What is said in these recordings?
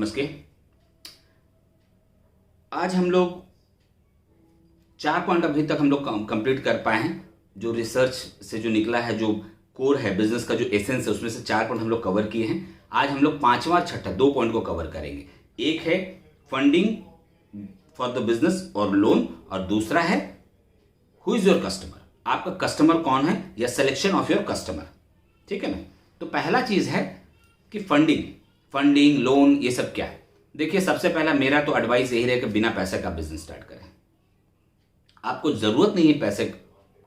नमस्ते। आज हम लोग 4 पॉइंट अभी तक हम लोग कंप्लीट कर पाए हैं। जो रिसर्च से जो निकला है, जो कोर है बिजनेस का, जो एसेंस है, उसमें से 4 पॉइंट हम लोग कवर किए हैं। आज हम लोग 5वां और 6ठा 2 पॉइंट को कवर करेंगे। एक है फंडिंग फॉर द बिजनेस और लोन, और दूसरा है हु इज योर कस्टमर, आपका कस्टमर कौन है, या सिलेक्शन ऑफ योर कस्टमर। ठीक है ना। तो पहला चीज है कि फंडिंग लोन ये सब क्या है। देखिए, सबसे पहला मेरा तो एडवाइस यही रहेगा, बिना पैसे का बिजनेस स्टार्ट करें। आपको जरूरत नहीं है पैसे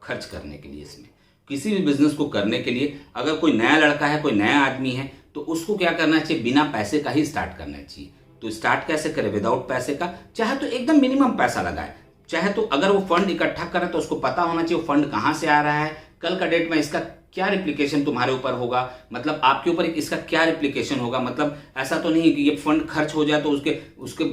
खर्च करने के लिए। इसमें किसी भी बिजनेस को करने के लिए अगर कोई नया लड़का है, कोई नया आदमी है, तो उसको क्या करना चाहिए, बिना पैसे का ही स्टार्ट करना चाहिए। तो स्टार्ट कैसे करें, विदाउट पैसे का। चाहे तो एकदम मिनिमम पैसा लगाए, चाहे तो अगर वो फंड इकट्ठा करे तो उसको पता होना चाहिए वो फंड कहां से आ रहा है, कल का डेट में इसका क्या रिप्लिकेशन तुम्हारे ऊपर होगा, मतलब आपके ऊपर इसका क्या रिप्लिकेशन होगा। मतलब ऐसा तो नहीं कि ये फंड खर्च हो जाए तो उसके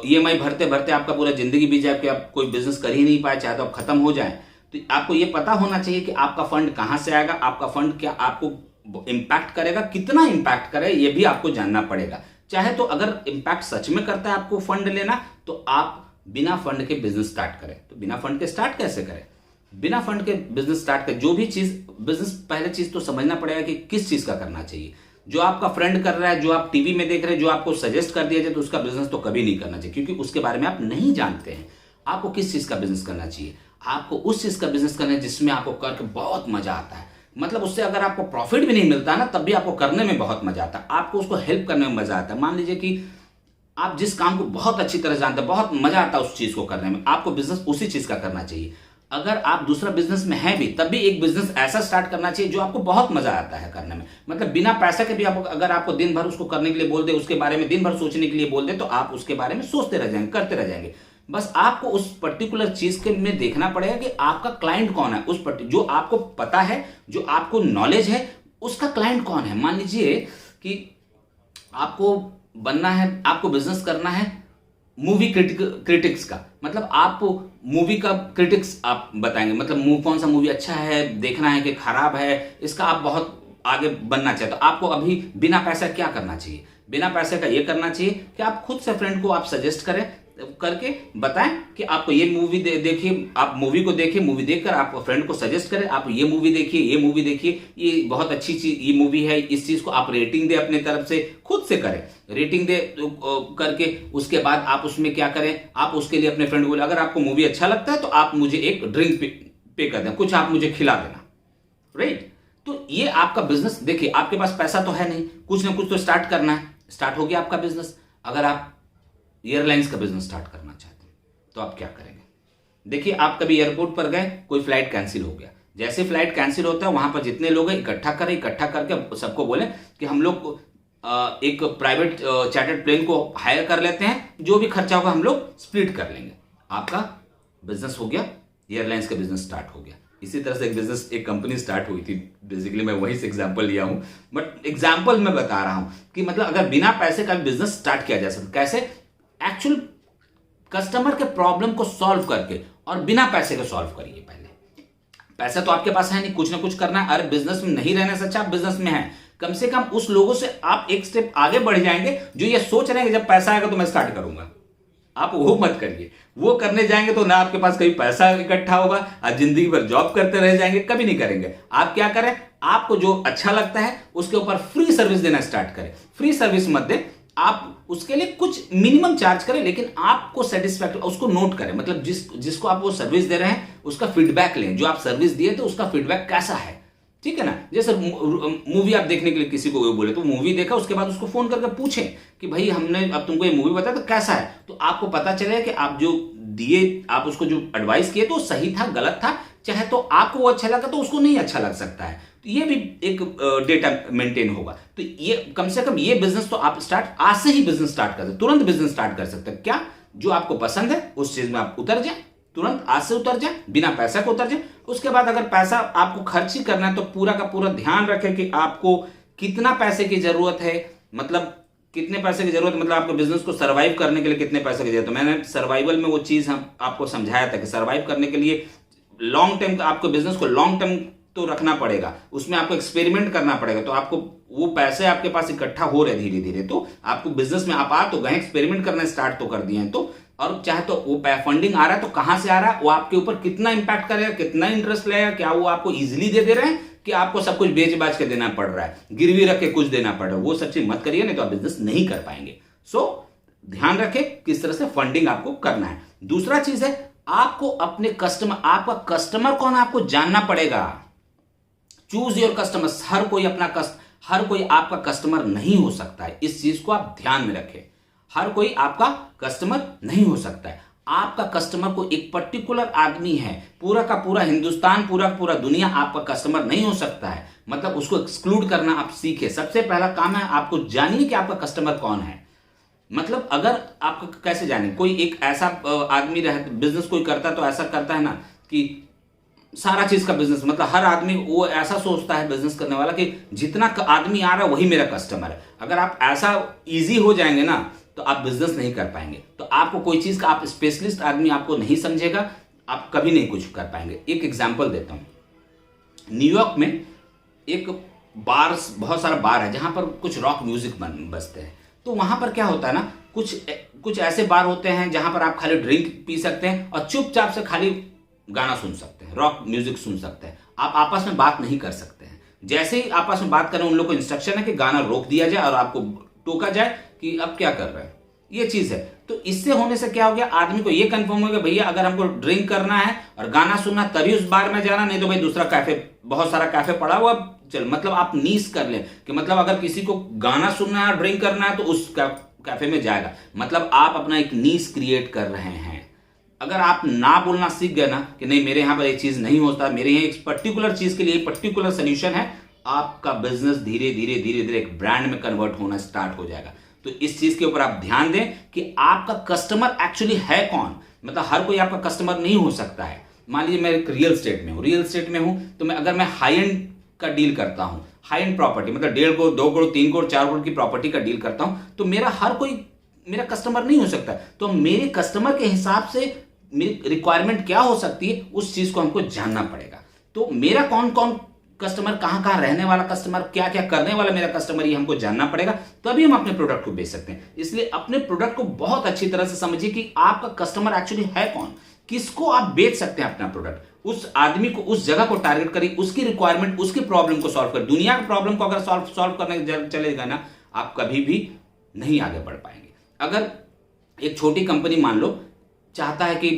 ईएमआई भरते भरते आपका पूरा जिंदगी बीत जाए कि आप कोई बिजनेस कर ही नहीं पाए, चाहे तो आप खत्म हो जाए। तो आपको ये पता होना चाहिए कि आपका फंड कहां से आएगा, आपका फंड क्या आपको इंपैक्ट करेगा, कितना इंपैक्ट करे ये भी आपको जानना पड़ेगा। चाहे तो अगर इंपैक्ट सच में करता है आपको फंड लेना, तो आप बिना फंड के बिजनेस स्टार्ट करें। तो बिना फंड के स्टार्ट कैसे करें, बिना फंड के बिजनेस स्टार्ट करें। जो भी चीज बिजनेस, पहले चीज तो समझना पड़ेगा कि किस चीज का करना चाहिए। जो आपका फ्रेंड कर रहा है, जो आप टीवी में देख रहे हैं, जो आपको सजेस्ट कर दिया जाए, तो उसका बिजनेस तो कभी नहीं करना चाहिए, क्योंकि उसके बारे में आप नहीं जानते हैं। आपको किस चीज का बिजनेस करना चाहिए, आपको उस चीज का बिजनेस करना है जिसमें आपको करके बहुत मजा आता है। मतलब उससे अगर आपको प्रॉफिट भी नहीं मिलता है ना, तब भी आपको करने में बहुत मजा आता है, आपको उसको हेल्प करने में मजा आता है। मान लीजिए कि आप जिस काम को बहुत अच्छी तरह जानते हैं, बहुत मजा आता है उस चीज को करने में, आपको बिजनेस उसी चीज का करना चाहिए। अगर आप दूसरा बिजनेस में हैं भी, तब भी एक बिजनेस ऐसा स्टार्ट करना चाहिए जो आपको बहुत मजा आता है करने में। मतलब बिना पैसे के भी आप, अगर आपको दिन भर उसको करने के लिए बोल दे, उसके बारे में दिन भर सोचने के लिए बोल दे, तो आप उसके बारे में सोचते रह जाएंगे, करते रह जाएंगे। बस आपको उस पर्टिकुलर चीज के में देखना पड़ेगा कि आपका क्लाइंट कौन है, जो आपको पता है, जो आपको नॉलेज है, उसका क्लाइंट कौन है। मान लीजिए कि आपको बनना है, आपको बिजनेस करना है मूवी क्रिटिक्स का, मतलब आप मूवी का क्रिटिक्स आप बताएंगे, मतलब कौन सा मूवी अच्छा है, देखना है कि खराब है, इसका आप बहुत आगे बनना चाहिए। तो आपको अभी बिना पैसे क्या करना चाहिए, बिना पैसे का ये करना चाहिए कि आप खुद से फ्रेंड को आप सजेस्ट करें, करके बताएं कि आपको ये मूवी देखिए, आप मूवी को देखिए, मूवी देखकर आप फ्रेंड को सजेस्ट करें, आप ये मूवी देखिए, ये मूवी देखिए, ये बहुत अच्छी चीज, ये मूवी है, इस चीज को आप रेटिंग दे अपने तरफ से, खुद से करें, रेटिंग दे करके उसके बाद आप उसमें क्या करें, आप उसके लिए अपने फ्रेंड को बोले, अगर आपको मूवी अच्छा लगता है तो आप मुझे एक ड्रिंक पे कर दें, कुछ आप मुझे खिला देना, राइट। तो ये आपका बिजनेस। देखिए, आपके पास पैसा तो है नहीं, कुछ ना कुछ तो स्टार्ट करना है। स्टार्ट हो गया आपका बिजनेस। अगर आप एयरलाइंस का बिजनेस स्टार्ट करना चाहते हैं तो आप क्या करेंगे। देखिए, आप कभी एयरपोर्ट पर गए, कोई फ्लाइट कैंसिल हो गया, जैसे फ्लाइट कैंसिल होता है वहां पर जितने लोग हैं इकट्ठा करें, इकट्ठा करके सबको बोले कि हम लोग एक प्राइवेट चार्टर्ड प्लेन को हायर कर लेते हैं, जो भी खर्चा होगा हम लोग स्प्लिट कर लेंगे। आपका बिजनेस हो गया, एयरलाइंस का बिजनेस स्टार्ट हो गया। इसी तरह से एक कंपनी स्टार्ट हुई थी, बेसिकली मैं वहीं से एग्जांपल लिया हूं, बट एग्जांपल मैं बता रहा हूं कि मतलब अगर बिना पैसे का बिजनेस स्टार्ट किया जा सकता, कैसे, एक्चुअल कस्टमर के प्रॉब्लम को सॉल्व करके, और बिना पैसे के सॉल्व करिए। पहले पैसा तो आपके पास है नहीं, कुछ ना कुछ करना है। अरे बिजनेस में नहीं रहने से अच्छा आप बिजनेस में है, कम से कम उस लोगों से आप एक स्टेप आगे बढ़ जाएंगे जो ये सोच रहे हैं कि जब पैसा आएगा तो मैं स्टार्ट करूंगा। आप वो मत करिए, वो करने जाएंगे तो ना आपके पास कभी पैसा इकट्ठा होगा, आप जिंदगी भर जॉब करते रह जाएंगे, कभी नहीं करेंगे। आप क्या करें, आपको जो अच्छा लगता है उसके ऊपर फ्री सर्विस देना स्टार्ट करें। फ्री सर्विस मत दें, आप उसके लिए कुछ मिनिमम चार्ज करें, लेकिन आपको सेटिस्फैक्टरी, उसको नोट करें। मतलब जिसको आप वो सर्विस दे रहे हैं उसका फीडबैक लें, जो आप सर्विस दिए तो उसका फीडबैक कैसा है, ठीक है ना। जैसे मूवी आप देखने के लिए किसी को बोले, तो मूवी देखा, उसके बाद उसको फोन करके पूछें कि भाई हमने अब तुमको ये मूवी बताया तो कैसा है, तो आपको पता चले कि आप जो दिए, आप उसको जो एडवाइस किए तो सही था, गलत था। चाहे तो आपको वो अच्छा लगा तो उसको नहीं अच्छा लग सकता है, तो ये भी एक डेटा मेंटेन होगा। तो ये कम से कम ये बिजनेस तो आप स्टार्ट आज से ही बिजनेस स्टार्ट कर सकते, तुरंत बिजनेस स्टार्ट कर सकते हैं। क्या, जो आपको पसंद है उस चीज में आप उतर जाए, तुरंत आज से उतर जाए, बिना पैसा को उतर जाए। उसके बाद अगर पैसा आपको खर्च ही करना है तो पूरा का पूरा ध्यान रखें कि आपको कितना पैसे की जरूरत है, मतलब कितने पैसे की जरूरत, मतलब आपको बिजनेस को सर्वाइव करने के लिए कितने पैसे की जरूरत है। मैंने सर्वाइवल में वो चीज हम आपको समझाया था कि सर्वाइव करने के लिए लॉन्ग टर्म, आपको बिजनेस को लॉन्ग टर्म तो रखना पड़ेगा, उसमें आपको एक्सपेरिमेंट करना पड़ेगा। तो आपको वो पैसे आपके पास इकट्ठा हो रहे धीरे धीरे, तो आपको बिजनेस में आप आ तो गए, एक्सपेरिमेंट करना स्टार्ट तो कर दिए हैं, तो और चाहे तो वो फंडिंग आ रहा है तो कहां से आ रहा है, वो आपके ऊपर कितना इंपैक्ट करेगा, कितना इंटरेस्ट लगेगा, क्या वो आपको इजीली दे रहे हैं कि आपको सब कुछ बेच बाच के देना पड़ रहा है, गिरवी रख के कुछ देना पड़ रहा है, वो सब चीज मत करिए, नहीं तो आप बिजनेस नहीं कर पाएंगे। सो ध्यान रखें किस तरह से फंडिंग आपको करना है। दूसरा चीज है, आपको अपने कस्टमर, आपका कस्टमर कौन है आपको जानना पड़ेगा। Choose your customer. हर कोई आपका कस्टमर नहीं हो सकता है, इस चीज को आप ध्यान में रखें। हर कोई आपका कस्टमर नहीं हो सकता है। आपका कस्टमर को एक पर्टिकुलर आदमी है, पूरा का पूरा हिंदुस्तान, पूरा का पूरा दुनिया आपका कस्टमर नहीं हो सकता है। मतलब उसको एक्सक्लूड करना आप सीखे। सबसे पहला काम है आपको जानिए कि आपका कस्टमर कौन है। मतलब अगर आपको कैसे जाने, कोई एक ऐसा आदमी रहता, बिजनेस कोई करता तो ऐसा करता है ना कि सारा चीज का बिजनेस, मतलब हर आदमी वो ऐसा सोचता है बिजनेस करने वाला कि जितना आदमी आ रहा है वही मेरा कस्टमर है। अगर आप ऐसा इजी हो जाएंगे ना तो आप बिजनेस नहीं कर पाएंगे। तो आपको कोई चीज का आप स्पेशलिस्ट आदमी आपको नहीं समझेगा, आप कभी नहीं कुछ कर पाएंगे। एक एग्जांपल देता हूं, न्यूयॉर्क में एक बार्स, बहुत सारा बार है जहां पर कुछ रॉक म्यूजिक बजते हैं। तो वहां पर क्या होता है ना, कुछ ऐसे बार होते हैं जहां पर आप खाली ड्रिंक पी सकते हैं और चुपचाप से खाली गाना सुन सकते हैं, रॉक म्यूजिक सुन सकते हैं। आप आपस में बात नहीं कर सकते हैं। जैसे ही आपस में बात करें, उन लोगों को इंस्ट्रक्शन है कि गाना रोक दिया जाए और आपको टोका जाए कि अब क्या कर रहे हैं, ये चीज है। तो इससे होने से क्या हो गया, आदमी को ये कंफर्म हो गया भैया अगर हमको ड्रिंक करना है और गाना सुनना तभी उस बार में जाना, नहीं तो भाई दूसरा कैफे, बहुत सारा कैफे पड़ा हुआ, चल मतलब आप नीस कर ले कि मतलब अगर किसी को गाना सुनना है और ड्रिंक करना है तो उस कैफे में जाएगा। मतलब आप अपना एक नीस क्रिएट कर रहे हैं। अगर आप ना बोलना सीख गए ना कि नहीं मेरे यहां पर ये चीज नहीं होता, मेरे यहाँ एक पर्टिकुलर चीज के लिए पर्टिकुलर सोल्यूशन है, आपका बिजनेस धीरे धीरे धीरे धीरे एक ब्रांड में कन्वर्ट होना स्टार्ट हो जाएगा। तो इस चीज के ऊपर आप ध्यान दें कि आपका कस्टमर एक्चुअली है कौन। मतलब हर कोई आपका कस्टमर नहीं हो सकता है। मान लीजिए मैं एक रियल एस्टेट में हूं, तो अगर मैं हाई एंड का डील करता हूं, हाई एंड प्रॉपर्टी मतलब 1.5 करोड़ 2 करोड़ 3 करोड़ 4 करोड़ की प्रॉपर्टी का डील करता हूं, तो मेरा हर कोई मेरा कस्टमर नहीं हो सकता। तो मेरे कस्टमर के हिसाब से मेरी रिक्वायरमेंट क्या हो सकती है, उस चीज को हमको जानना पड़ेगा। तो मेरा कौन कौन कस्टमर, कहां कहां रहने वाला कस्टमर, क्या क्या करने वाला मेरा कस्टमर, ये हमको जानना पड़ेगा, तभी हम अपने प्रोडक्ट को बेच सकते हैं। इसलिए अपने प्रोडक्ट को बहुत अच्छी तरह से समझिए कि आपका कस्टमर एक्चुअली है कौन, किसको आप बेच सकते हैं अपना प्रोडक्ट। उस आदमी को, उस जगह को टारगेट करिए, उसकी रिक्वायरमेंट, उसकी प्रॉब्लम को सॉल्व करिए। दुनिया की प्रॉब्लम को अगर सॉल्व करने चलेगा ना, आप कभी भी नहीं आगे बढ़ पाएंगे। अगर एक छोटी कंपनी मान लो चाहता है कि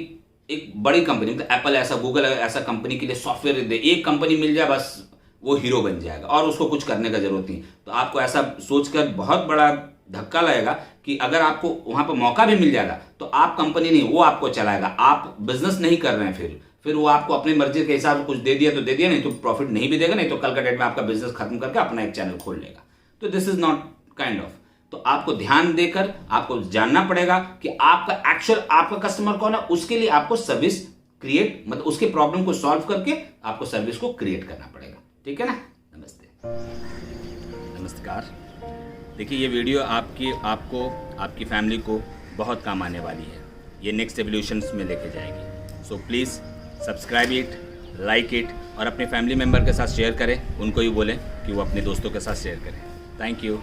एक बड़ी कंपनी, मतलब एप्पल ऐसा, गूगल ऐसा कंपनी के लिए सॉफ्टवेयर दे, एक कंपनी मिल जाए बस वो हीरो बन जाएगा और उसको कुछ करने का जरूरत नहीं, तो आपको ऐसा सोचकर बहुत बड़ा धक्का लगेगा कि अगर आपको वहां पर मौका भी मिल जाएगा तो आप कंपनी नहीं, वो आपको चलाएगा। आप बिजनेस नहीं कर रहे हैं, फिर वो आपको अपनी मर्जी के हिसाब से कुछ दे दिया तो दे दिया, नहीं तो प्रॉफिट नहीं भी देगा, नहीं तो कल का डेट में आपका बिजनेस खत्म करके अपना एक चैनल खोल लेगा। तो this is not kind of. तो आपको ध्यान देकर आपको जानना पड़ेगा कि आपका कस्टमर कौन है, उसके लिए आपको सर्विस क्रिएट, मतलब उसके प्रॉब्लम को सॉल्व करके आपको सर्विस को क्रिएट करना पड़ेगा। ठीक है ना। नमस्ते, नमस्कार। देखिए ये वीडियो आपको आपकी फैमिली को बहुत काम आने वाली है, ये नेक्स्ट एवोल्यूशंस में लेके जाएगी। So please subscribe it, like it और अपने फैमिली मेम्बर के साथ शेयर करें, उनको भी बोलें कि वो अपने दोस्तों के साथ शेयर करें। Thank you.